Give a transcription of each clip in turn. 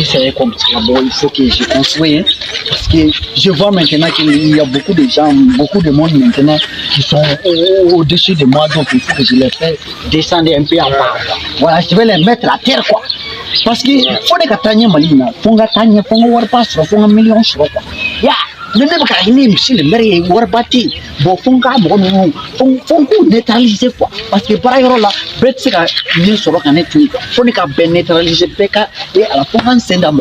c'est comme ça. Bon, il faut que je construise. Hein, parce que je vois maintenant qu'il y a beaucoup de gens, beaucoup de monde maintenant qui sont au-dessus de moi. Donc il faut que je les fasse descendre un peu en bas. Voilà, je vais les mettre à terre quoi. Parce que faut que tu malina, faut que tu warpas, faut que million quoi. Ya, mais même quand il est monsieur le maire warbati, bon faut que neutraliser quoi. Parce que par exemple là, bête c'est que bien sûr qu'on est tout. Faut que neutraliser peka et à la fin c'est dans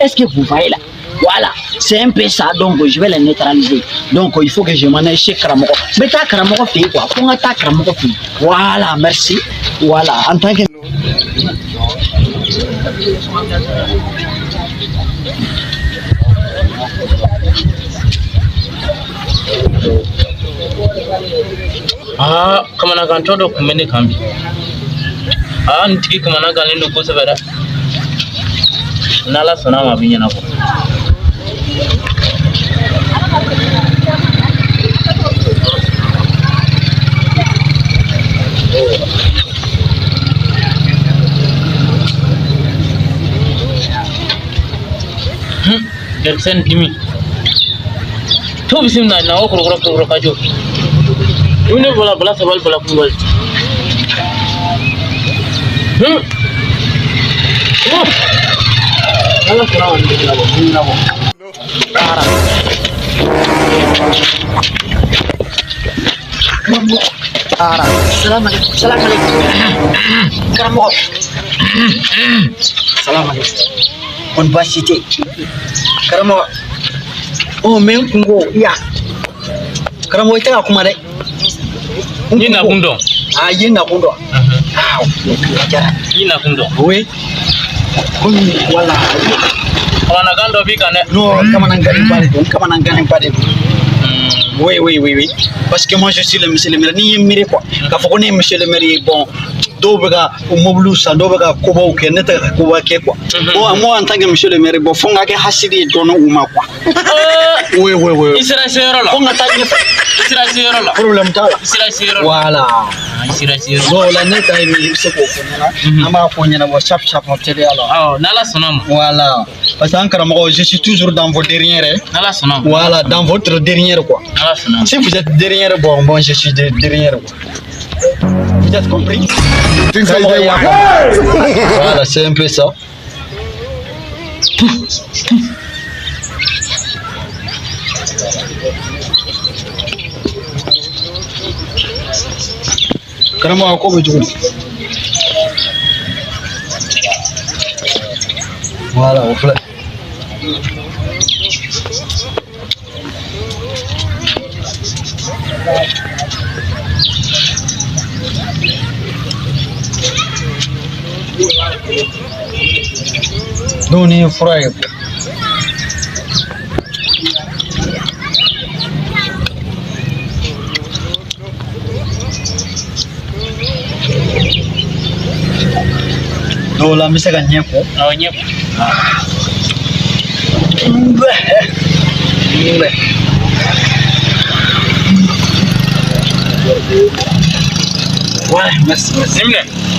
est-ce que vous voyez là? Voilà, c'est un peu ça, donc je vais les neutraliser. Donc il faut que je m'en aille chez Karamoko. Mais ta Karamoko fait quoi? Faut que ta Karamoko fait. Voilà, merci. Voilà, en tant que kama na kantodo kumene kambi. Nitiki kama na galendo kose bada. Nala sona mabinya nako. Dersen dimi. To bisim na okro kajo. Une bala sabal bala kungal. Allah kurang ni labo. Ara. Salam alaikum. Karamoko. Salam alaikum. On va citer. Karamoko. Oh, mais kungo ya. Karamoko ita kuma dai. Ni na kundo. Yi na kundo. Ni na kundo. Oui. Voilà. Kama na gando bika ne. Non, kama na ngani pade. Oui. Parce que moi je suis le monsieur le maire. Ni mire quoi. Ka foko ni monsieur le maire bon. Dobega mobulu sa dobega koba uke neta koba ke quoi. Bon moi en tant que monsieur le maire bon fonga ke hasidi dono uma quoi. Oui. Isira sero la. Fonga ta ni Isira sero la. problème ta la. Isira sero. Voilà. Isira sero. Bon la neta ni se ko fonyana. Ama fonyana bo chap on tede alors. Nala sonam. Voilà. Parce que en Karamoko, je suis toujours dans vos derrière. Nala sonam. Voilà, dans votre derrière quoi. Nala sonam. Si vous êtes derrière, bon, je suis derrière quoi. Vous avez compris? Voilà, c'est un peu ça. Karamoko, comment tu veux? Voilà, au flat. Don't need fry. No, la misa ganyepo. Nyepo. Ouais, merci.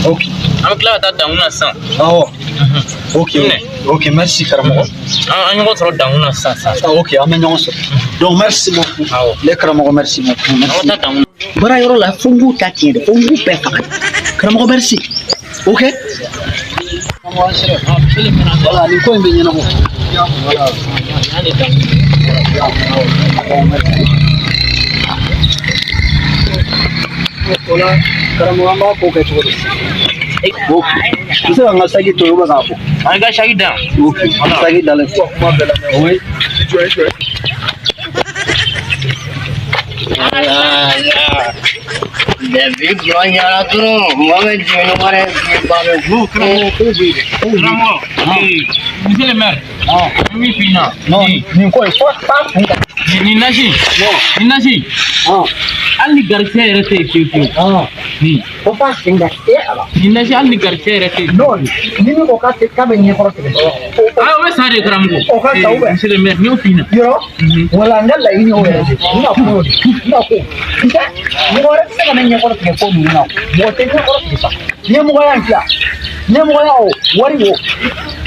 Ok. Avec là, t'as dans 100. Oh. Ok, merci Karamoko. On sera dans 100. Ok, amenons ça. Donc merci beaucoup. Les Karamoko, merci beaucoup. Bara yoro la fungu takide, fungu pefa. Karamoko, merci. Ok. Voilà, ni ko mbenye na mo. Voilà. Voilà, Karamoko ko ke choro. Vous savez, on a ça qui est toujours là. On a ça qui est dans. Ok, ça qui est dans le four. Oui. David, il y a la tour. Moi, je ne vois pas le goût. Monsieur le maire. Oui, Pina. Non, ni quoi, il faut pas. Ni nasi. Ni nasi. Ali garcia rete piu. Ni. Faut pas s'engager alors. Ni nasi ali garcia rete. Non, ni me ko ka te ka benye ko te. Ouais, ça de Karamoko. Monsieur le maire, ni au Pina. Yo. Wala ngala ini o. Ina ko. Ni ko re se ka benye ko te ko ni na. Mo te ko te sa. Ni mo ya ntia. Ni mo ya o. Wari wo.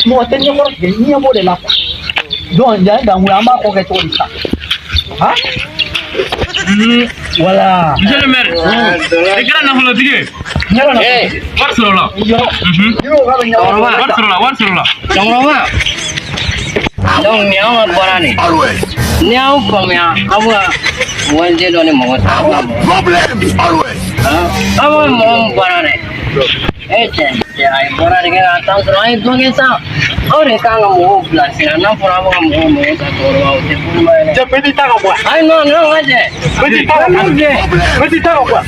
Moi, c'est une chose qui est ni un mot de la foi. Donc, il y a un mouama qu'on retrouve ça. Hein? Voilà. Monsieur le maire, c'est grand dans le tigre. Eh, voir sur là. Voir sur là. Donc, ni on va boire ni. Ni on comme ya, avoir wanje donne mon problème. Avoir mon boire ni. Eh, tiens, boire ni que attends, on est donc ça. On est quand on va placer, on a pour avoir mon ça pour voir au téléphone. Je petit ta quoi? Ah non, non, vas-y. Petit ta quoi? Petit ta quoi?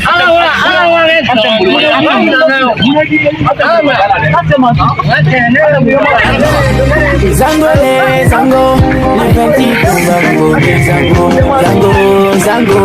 Zango, le petit zango, zango, zango, zango.